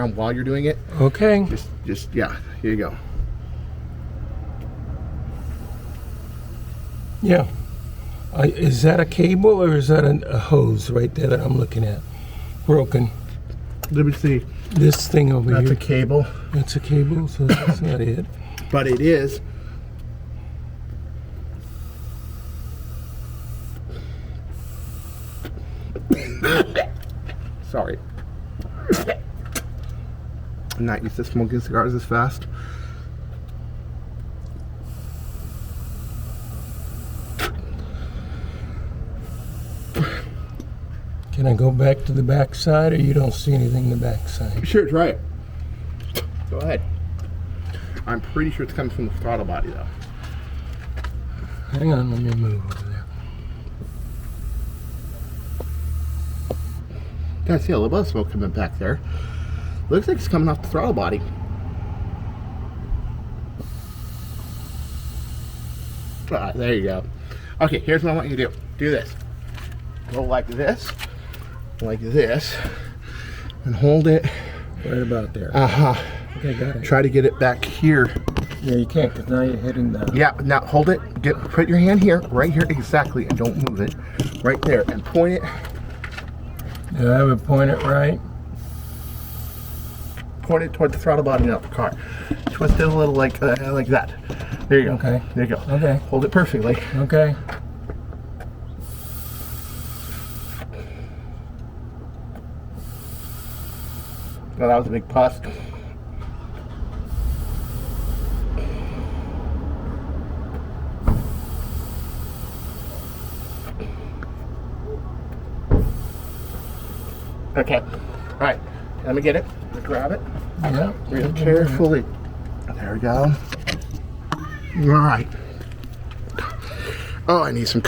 while you're doing it. Okay. Just yeah, here you go. Yeah. Is that a cable or is that a hose right there that I'm looking at? Broken. Let me see. This thing over here. That's a cable. That's a cable, so that's not it. But it is. Sorry. I'm not used to smoking cigars this fast. Can I go back to the back side, or you don't see anything in the back side? Sure, try it. Go ahead. I'm pretty sure it's coming from the throttle body, though. Hang on, let me move over there. I see a little bit of smoke coming back there. Looks like it's coming off the throttle body. There you go. Okay, here's what I want you to do. Do this. Go like this, and hold it. Right about there. Okay, got it. Try to get it back here. Yeah, you can't, because now you're hitting the... Yeah, now hold it. Put your hand here, right here, exactly, and don't move it. Right there, and point it. Do I would point it right? Point it toward the throttle body, not the car. Twist it a little like that. There you go. Okay. There you go. Okay. Hold it perfectly. Okay. Well, that was a big puff. Okay. All right. Let me get it. Grab it. Yeah. Real carefully. There we go. All right. Oh, I need some